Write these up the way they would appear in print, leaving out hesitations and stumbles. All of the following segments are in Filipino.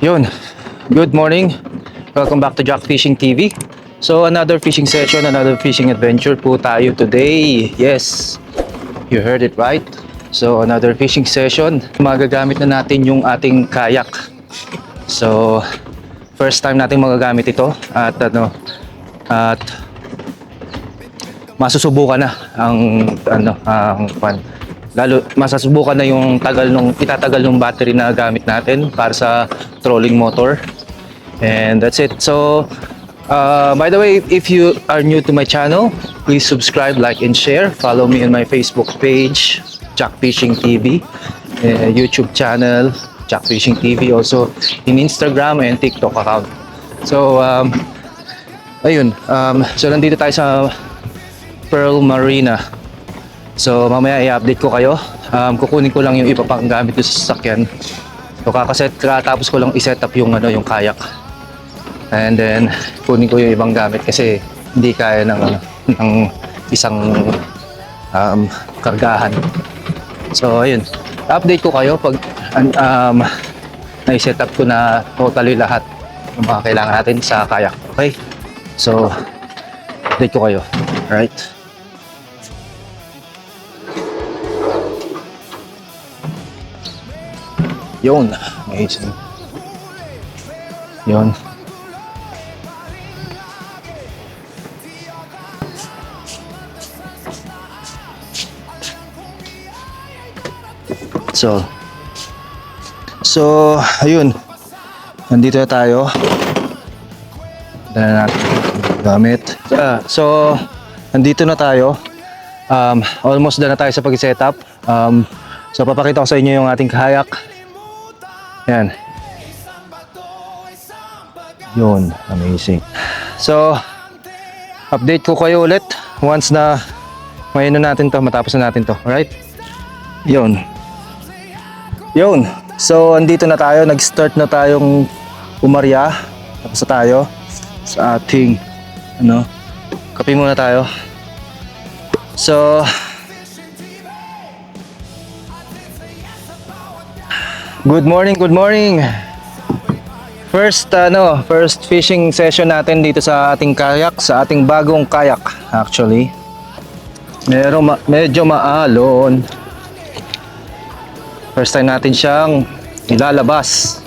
Yun, good morning. Welcome back to Jack Fishing TV. So another fishing session, another fishing adventure po tayo today. Yes, you heard it right. So another fishing session. Magagamit na natin yung ating kayak. So first time natin magagamit ito at masusubukan na ang lalo masasubukan na yung itatagal ng battery na gamit natin para sa trolling motor. And that's it. So by the way, if you are new to my channel, please subscribe, like, and share. Follow me on my Facebook page, Jack Fishing TV, YouTube channel, Jack Fishing TV, also in Instagram and TikTok account. So ayun, so nandito tayo sa Pearl Marina. So mamaya i-update ko kayo. Kukunin ko lang yung iba pang gamit sa sasakyan. So kakatapos ko lang i-set up yung kayak. And then kunin ko yung ibang gamit kasi hindi kaya ng isang kargahan. So ayun, update ko kayo pag na-set up ko na totally lahat ng mga kailangan natin sa kayak. Okay? So update ko kayo. Right? Yun, amazing. Yun. So ayun. Nandito na tayo. Dala natin gamit. So nandito na tayo. Almost done na tayo sa pag-setup. So papakita ko sa inyo yung ating kayak. Yan. Yun, amazing. So update ko kayo ulit once na natin to, matapos na natin to. Alright? Yun. So andito na tayo, nag-start na tayong umarya. Tapos na tayo sa ating kape muna tayo. So good morning. First fishing session natin dito sa ating kayak, sa ating bagong kayak actually. Medyo maalon. First time natin siyang ilalabas.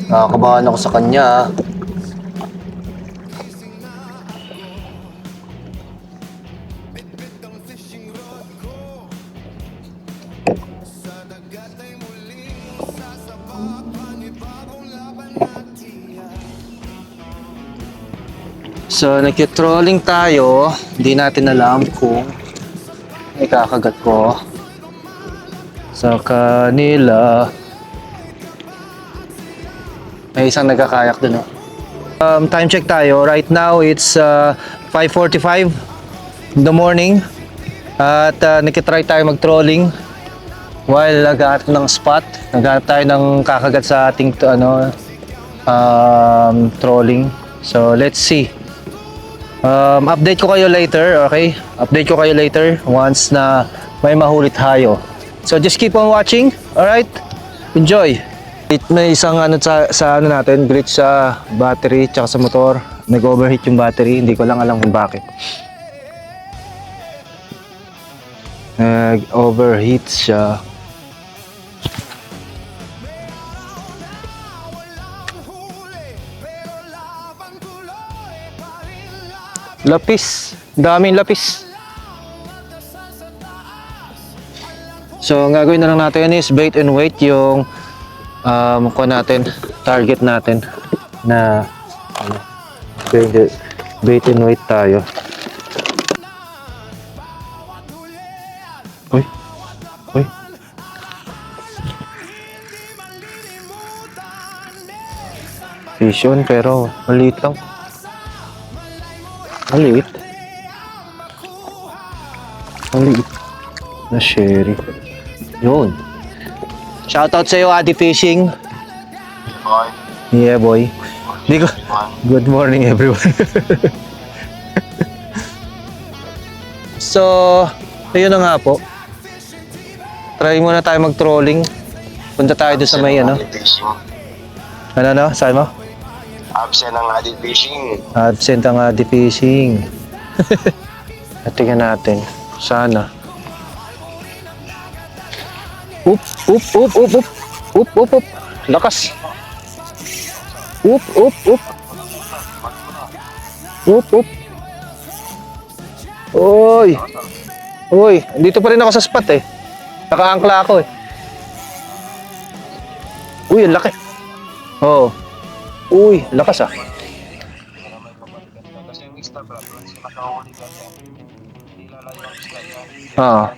Nakakabahan ako sa kanya. So nagki-trolling tayo. Hindi natin alam kung may kakagat ko sa kanila. May isang nagkakayak dun. Time check tayo. Right now it's 5:45 in the morning. At nakitry tayo mag-trolling while naghahanap ng spot. Naghahanap tayo ng kakagat sa ating trolling. So let's see. Update ko kayo later, okay? Update ko kayo later once na may mahuli tayo. So just keep on watching. Alright? Enjoy! May isang sa natin, glitch sa battery tsaka sa motor. Nag-overheat yung battery, hindi ko lang alam kung bakit. Nag-overheat siya. Lapis, daming lapis. So ang gagawin na lang natin is bait and wait yung target natin na bait and wait tayo. Uy. Fish on, pero maliit lang. Maliit. Maliit. Na sherry. Yun. Shoutout sa'yo, Adi Fishing. Boy. Yeah, boy. Di ko... Good morning, everyone. So, ayun na nga po. Try muna tayo mag-trolling. Punta tayo doon sa may ano. Ano? Sabi mo? Absent ang Adi Fishing. Absent ang Adi Fishing. Tingnan natin. Sana. Up. Up. Lakas. Up. Oy, dito pa rin ako sa spot eh. Nakaangkla ako eh. Uy, ang laki. Oo. Uy, lakas ah. Kasi yung isda bro, once nakahuli ka dyan, nilalayo ang isda yan. Ah.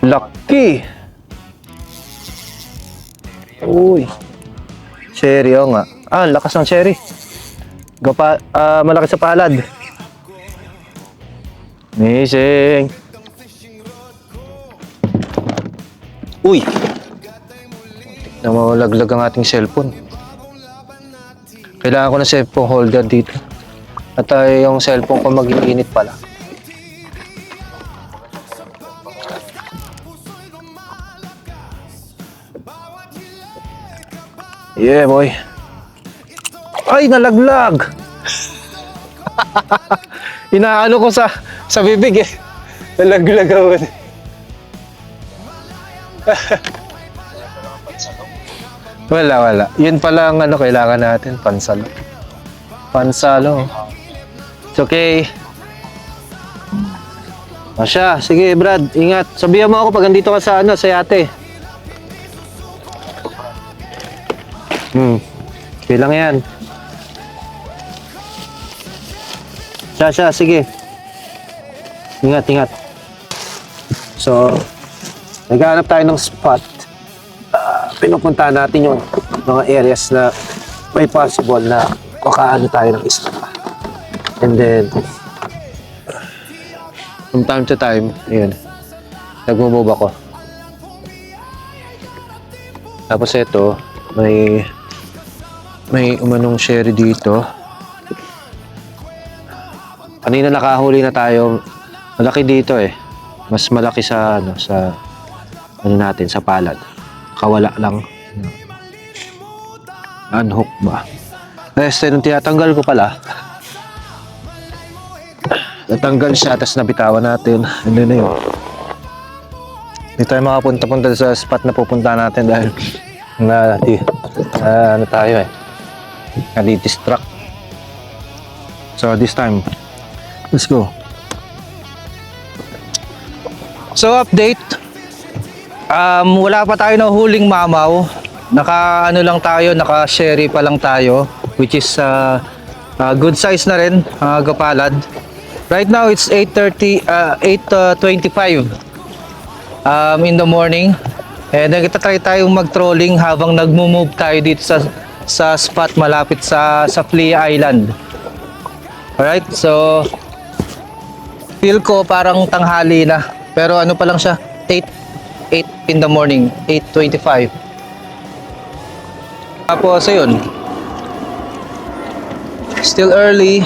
Laki. Uy. Cherry, oh nga. Ah, lakas ng cherry. Malaki sa palad. Amazing. Uy. Namawalaglag ang ating cellphone. Kailangan ko ng cellphone holder dito. At yung cellphone ko mag-iinit pala. Yeah, boy. Ay, nalaglag. Inaano ko sa bibig eh. Nalaglag ako. Wala. Yun pala ang ano kailangan natin, pansalo. Pansalo. It's okay. Asya, sige Brad, ingat. Sabihan mo ako pag andito ka sa sa yate. Okay lang yan. Siya, sige. Ingat. So, naghahanap tayo ng spot. Pinupuntahan natin yung mga areas na may possible na makaano tayo ng isla. And then, from time to time, ayun, nagmo-move ako. Tapos ito, may umanong sherry dito. Kanina nakahuli na tayo. Malaki dito eh. Mas malaki sa natin, sa palad. Kawala lang. Unhook ba? Nung tinatanggal ko pala. Natanggal siya, tapos nabitawan natin. Ano na yun? Hindi tayo makapunta-punta sa spot na pupunta natin dahil ano tayo eh. Nadi-distract. So this time, let's go. So update. Wala pa tayo na huling mamaw. Naka sherry pa lang tayo, which is good size na rin, gapalad. Right now it's 8:25 in the morning. And nagtatry tayong mag-trolling habang nagmo-move tayo dito sa spot malapit sa Flea Island. Alright, so feel ko parang tanghali na. Pero ano pa lang siya, 8 in the morning, 8:25. Tapos ayun, still early.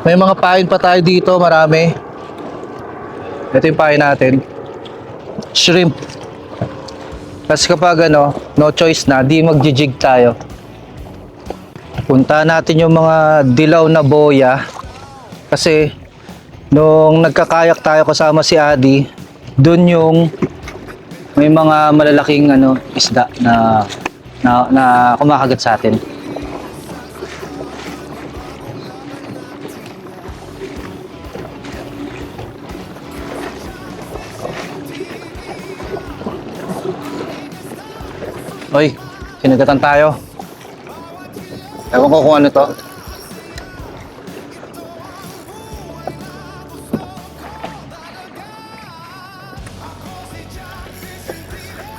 May mga pain pa tayo dito, marami. Ito yung pain natin, shrimp. Kasi kapag no choice na, di mag-jig tayo. Punta natin yung mga dilaw na boya. Kasi nung nagkakayak tayo kasama si Adi, dun yung may mga malalaking isda na kumakagat sa atin. Oy, kinagatan tayo. Ewan ko kung ano to.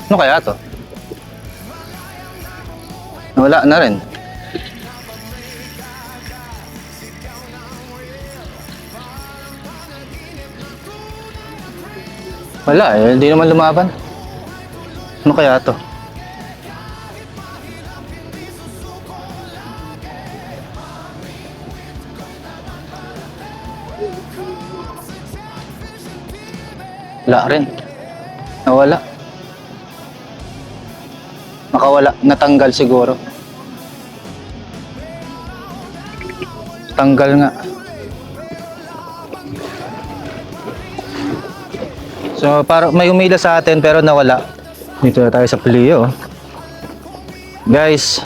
Ano kaya to? Wala na rin. Wala eh, hindi naman lumaban. Ano kaya to? Wala rin. Nawala. Nakawala. Natanggal siguro. Tanggal nga. So, para may umila sa atin pero nawala. Dito na tayo sa Plio. Guys,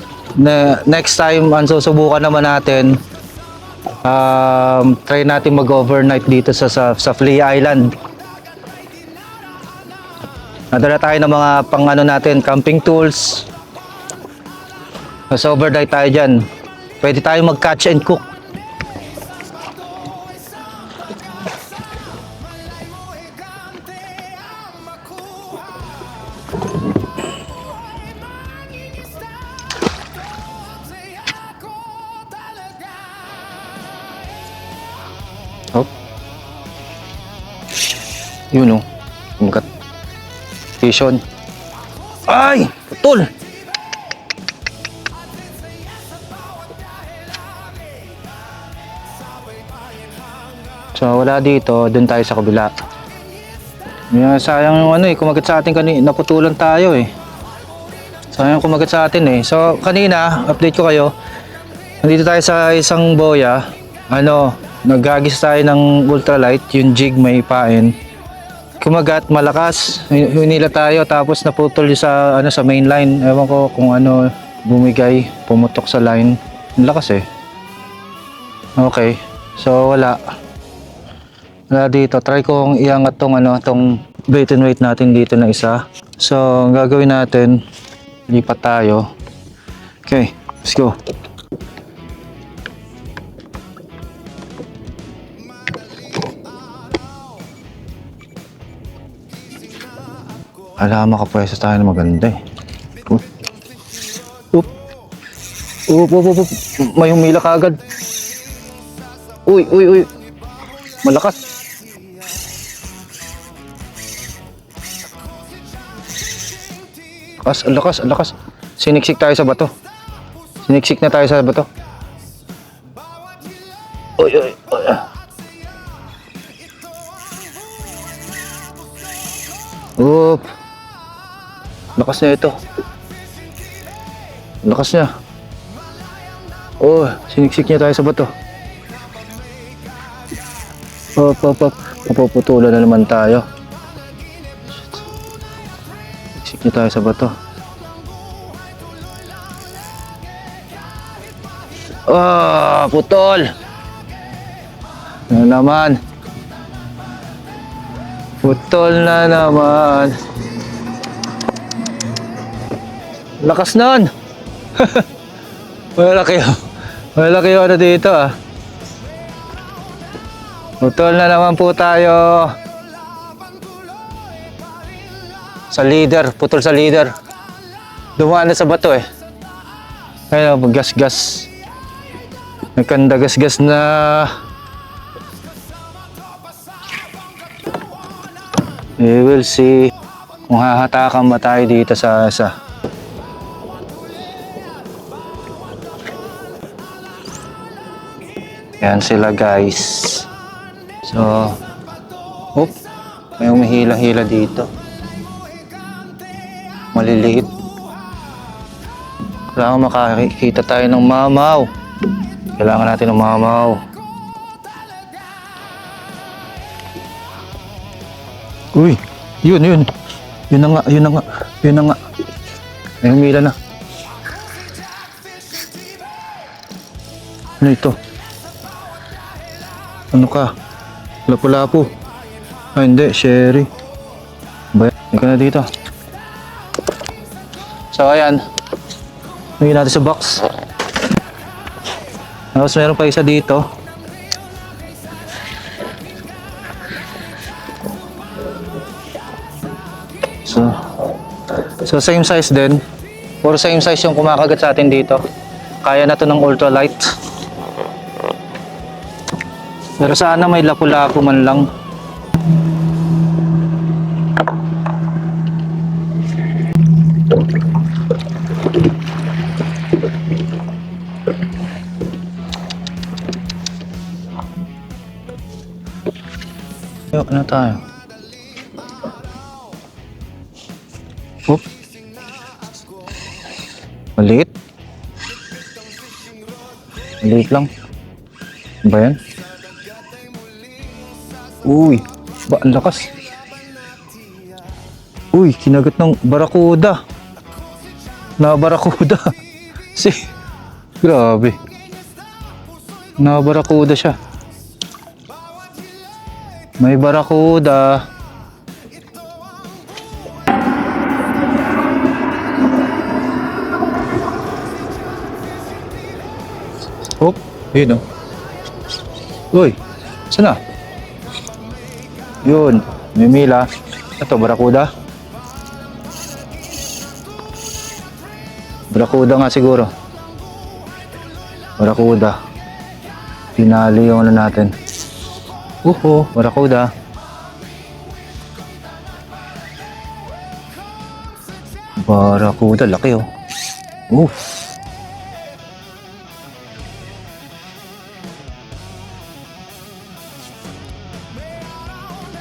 next time ang susubukan naman natin, try natin mag-overnight dito sa Flea Island. Nadala tayo ng mga pang ano natin, camping tools. Mas overnight tayo dyan. Pwede tayo mag-catch and cook. Oh. Yun oh. Vision. Ay! Putol! So wala dito, dun tayo sa kabila. Sayang yung ano eh, kumagat sa atin kanina, naputulan tayo eh. Sayang kumagat sa atin eh. So kanina, update ko kayo. Nandito tayo sa isang boya. Naggagis tayo ng ultralight, yung jig may pain. Kumagat, malakas. Hinila tayo tapos naputol yung sa main line. Ewan ko kung ano bumigay, pumutok sa line. Ang lakas eh. Okay. So wala. Wala dito. Try kong iangat tong bait and weight natin dito na isa. So ang gagawin natin, lipat tayo. Okay, let's go. Alam, makapwesto tayo na maganda eh. Oop. Oop. May humila ka agad. Uy. Malakas. Ang lakas. Siniksik tayo sa bato. Siniksik na tayo sa bato. Uy. Oop. Lakas na ito. Lakas niya. Oh, siniksik niya tayo sa bato. Op. Mapuputulan na naman tayo. Siniksik niya tayo sa bato. Ah, putol. Ano naman? Putol na naman. Lakas nun. Malaki yung ano dito ah. Putol na naman po tayo. Sa leader, putol sa leader. Dumaan na sa bato eh. Ayun, gas-gas. Nagkanda gas-gas na. We will see kung hahatakan ba tayo dito sa asa. Yan sila guys. So, may umihila-hila dito. Maliliit. Kailangan makakita tayo ng mamaw. Kailangan natin ng mamaw. Uy, yun. Yun na nga. May humila na. Ano ito? Ano ka? Lapu-lapu. Hindi, sherry. Hindi ka na dito. So, ayan. Lagyan natin sa box. Tapos meron pa isa dito. So same size din. Puro same size yung kumakagat sa atin dito. Kaya na to ng ultralight. Pero sana may lapu-lapu man lang. Yo, ano tayo? Oop. Maliit. Maliit lang. Ano ba yan? Uy, ba ang lakas. Uy, kinagat ng barakuda. Barakuda. Si, grabe. Barakuda siya. May barakuda. Oh, yun oh. Uy, saan na? Yun, may mila. Ito, barakuda. Barakuda nga siguro. Barakuda. Pinali yung ano natin. Barakuda. Barakuda, laki oh.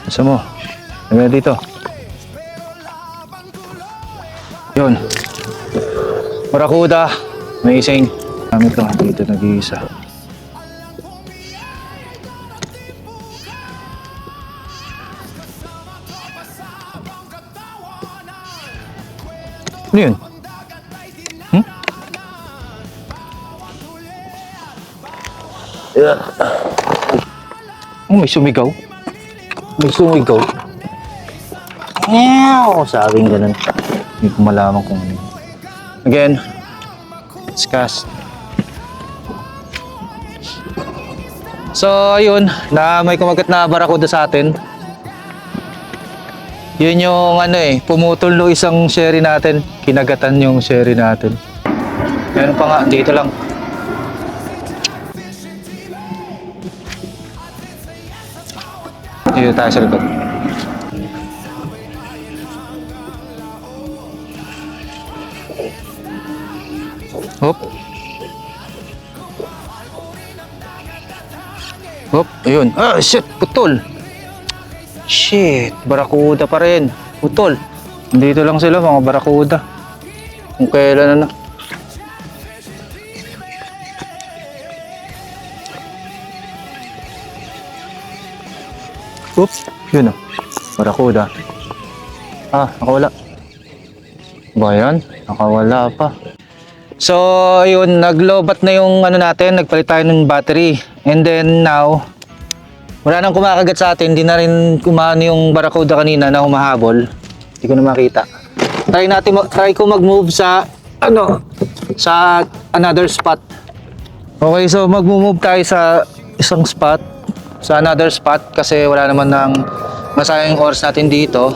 Asa mo? Ano dito? Yun. Barakuda. Amazing. Kami ito. Dito nag-iisa. Ano yun? Oh, may sumigaw. May sumigaw. Sabing ganun. Hindi ko malaman kung ano. Again, let's cast. So, ayun, na may kumagat na barakuda sa atin. Yun yung ano pumutol no isang sherry natin. Kinagatan yung sherry natin. Meron pa nga, dito lang. Dito tayo sa likod. Hop. Hop, ayun. Ah, shit, putol. Shit, barakuda pa rin. Putol. Dito lang sila, mga barakuda. Kung kailan na. Oops, yun oh. Barakuda. Ah, nakawala. Ba yan? Nakawala pa. So, ayun, naglobat na yung ano natin, nagpalit tayo ng battery. And then now, wala nang kumakagat sa atin, hindi na rin kumano yung barakuda kanina na humahabol. Hindi ko na makita. Try ko mag-move sa sa another spot. Okay, so mag-move tayo sa isang spot, sa another spot kasi wala naman nang masayang oras natin dito.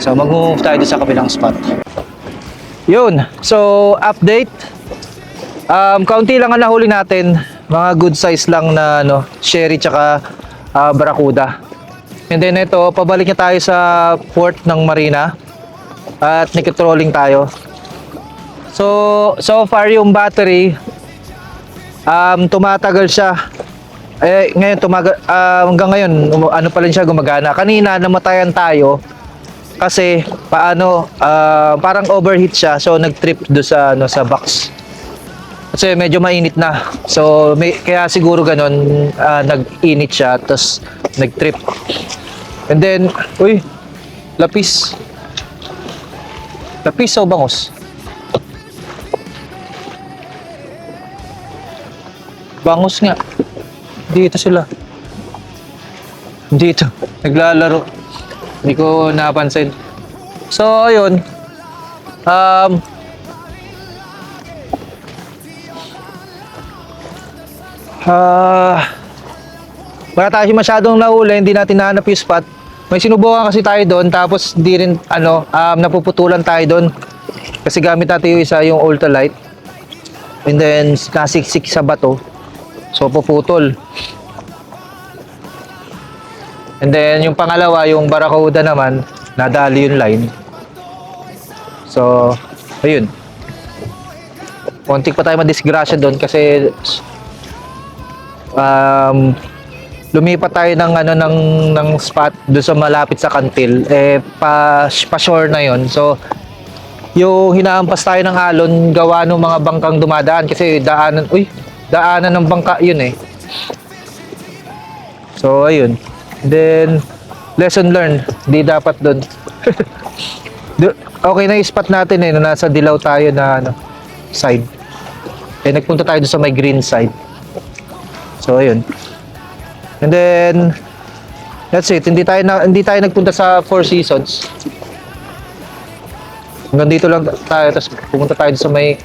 So mag-move tayo sa kabilang spot. Yun, so update. Kaunti lang ang nahuli natin. Mga good size lang na sherry tsaka barakuda. And then ito, pabalik na tayo sa port ng Marina. At nag-trolling tayo. So far yung battery tumatagal siya. Ngayon hanggang ngayon ano pa rin siya gumagana. Kanina namatayan tayo kasi parang overheat siya, so nag-trip do sa sa box. Kasi medyo mainit na. So kaya siguro ganun nag-init siya tapos nag-trip. And then, uy, lapis. Lapis o bangus? Bangus nga. Dito sila. Dito. Naglalaro. Hindi ko napansin. So, ayun. Wala tayo masyadong nahuli. Hindi natin nahanap yung spot. May sinubukan kasi tayo doon. Tapos, hindi rin, napuputulan tayo doon. Kasi gamit natin yung isa, yung ultralight. And then, nasiksik sa bato. So, puputol. And then, yung pangalawa, yung Barracuda naman, nadali yung line. So, ayun. Konti pa tayo madisgrasya doon kasi lumipat tayo ng ng spot doon sa malapit sa kantil, pa shore na yon. So yung hinahampas tayo ng alon gawa ng mga bangkang dumadaan kasi daanan ng bangka yun eh. So ayun, then lesson learned, di dapat doon. Okay na yung spot natin eh, na nasa dilaw tayo na side, nagpunta tayo doon sa may green side. So ayun. And then that's it. Hindi tayo nagpunta sa Four Seasons. Hanggang dito lang tayo, tapos pumunta tayo sa may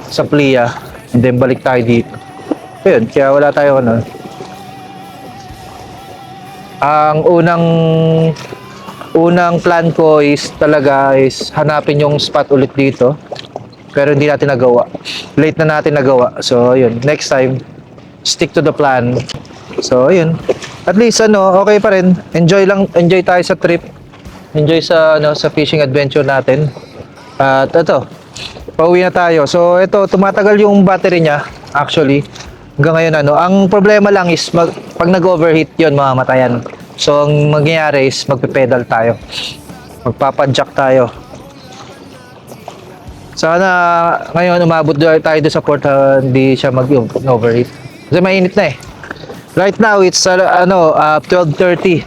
sa Plia, and then balik tayo dito. Ayun, kaya wala tayo Ang unang plan ko is hanapin yung spot ulit dito. Pero hindi natin nagawa. Late na natin nagawa. So ayun, next time stick to the plan. So ayun, at least okay pa rin. Enjoy tayo sa trip. Enjoy sa fishing adventure natin. At ito, pauwi na tayo. So ito, tumatagal yung battery niya actually. Hanggang ngayon ang problema lang is pag nag-overheat 'yon, mamamatayan. So ang mangyayari is magpe-pedal tayo. Magpapa-jack tayo. Sana ngayon umabot tayo doon sa port, hindi siya mag-overheat. Kasi mainit na eh. Right now it's 12:30.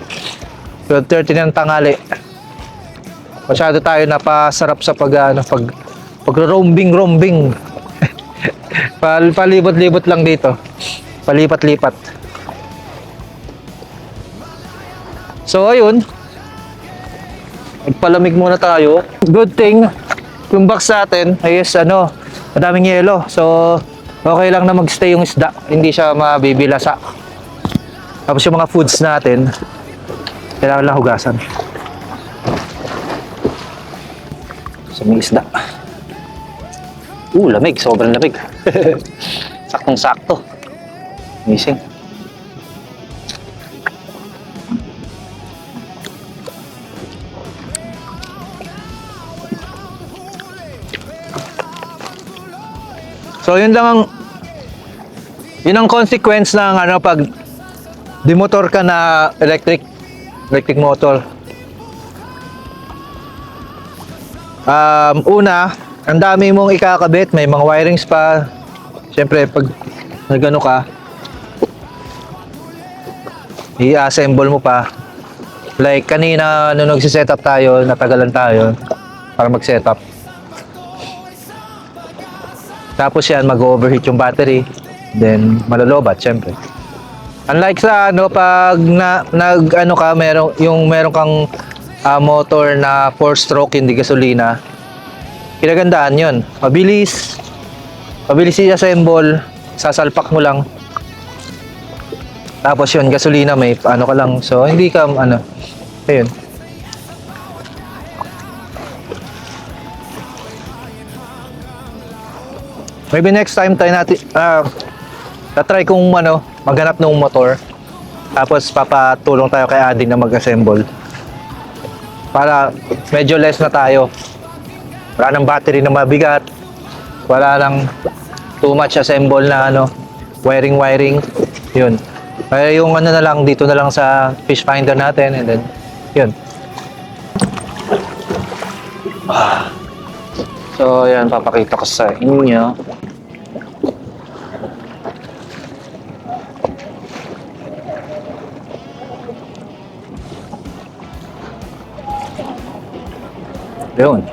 12:30 ng tanghali. Masyado tayo napasarap sa pag-roambing. Palibot-libot lang dito. Palipat-lipat. So ayun. Magpalamig muna tayo. Good thing yung box natin ay madaming yelo. So okay lang na magstay yung isda, hindi siya mabibilasa. Tapos yung mga foods natin, kailangan lang hugasan. So may isda. Lamig, sobrang lamig. Saktong-sakto. Amazing. So yun ang consequence ng pag demotor ka na electric motor. Una, ang dami mong ikakabit, may mga wirings pa. Siyempre pag nagano ka, i-assemble mo pa. Like kanina nung nagsi-setup tayo, natagalan tayo para mag-setup. Tapos yan, mag-overheat yung battery. Then, malolobat, syempre. Unlike sa pag meron kang motor na 4-stroke, hindi gasolina, kinagandaan yun. Mabilis i-assemble, sasalpak mo lang. Tapos yun, gasolina, may ka lang. So, hindi ka, ayun. Maybe next time tayo natin tatry kung maghanap ng motor. Tapos papatulong tayo kay Ading na mag-assemble. Para medyo less na tayo. Wala nang battery na mabigat. Wala nang too much assemble na wiring. Yun. Kaya yung na lang dito na lang sa fish finder natin, and then yun. So yan, papakita ko sa inyo. Yun.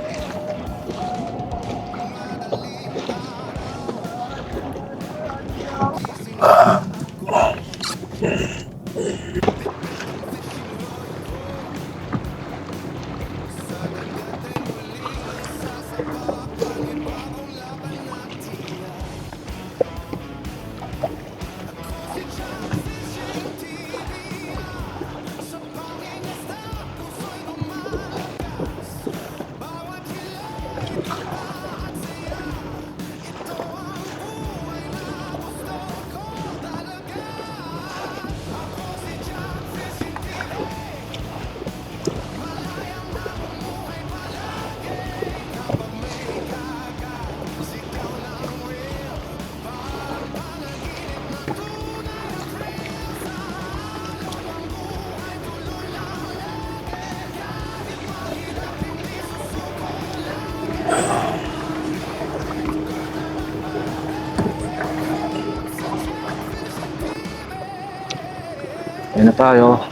Ayun na tayo.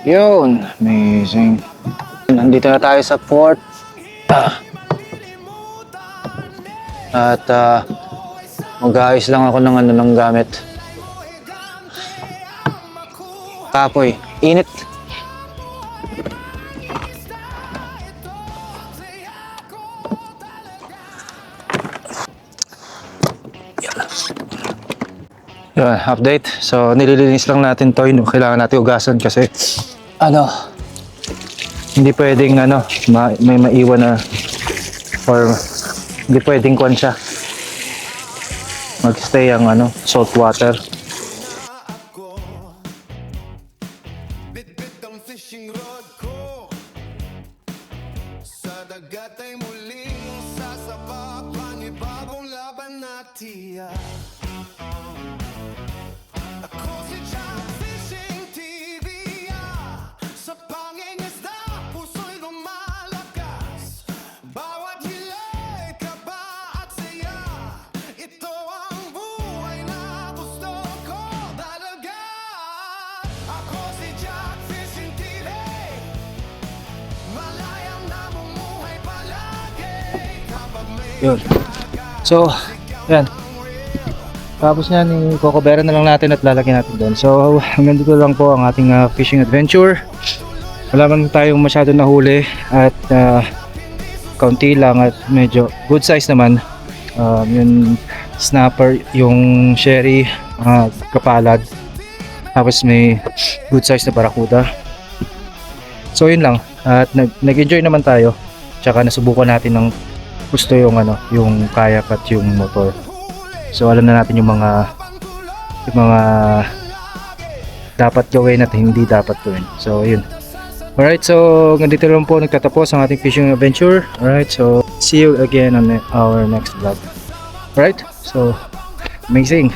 Yun, amazing. Nandito na tayo sa port. At mag-aayos lang ako ng ano ng gamit. Kapoy, init. Yun, update. So, nililinis lang natin to. Kailangan natin ugasan kasi hindi pwedeng may maiwan na or hindi pwedeng kuwan siya. Mag-stay ang salt water. Bit-bit ang fishing rod ko. Sa dagat ay muling sasapak. Panibagong laban na tiyak. Ako si Jack Fishing TV, sa pangingisda, puso'y lumalakas. Bawat hilay, kaba at saya, ito ang buhay na gusto ko talaga. Ako si Jack Fishing TV, malayang namumuhay palagi. Kapag may Yun. So, yan. Tapos yan, i-cocoveran na lang natin at lalagyan natin doon. So, hanggang dito lang po ang ating fishing adventure. Wala man tayong masyado nahuli at kaunti lang at medyo good size naman. Yung snapper, yung sherry, kapalad. Tapos may good size na barracuda. So, yun lang. At nag-enjoy naman tayo. Tsaka nasubukan natin ng gusto yung kayak at yung motor. So alam na natin yung mga dapat gawin at hindi dapat gawin. So yun. Alright, so ganito lang po nagtatapos ang ating fishing adventure. Alright, so see you again on our next vlog. Alright, so amazing.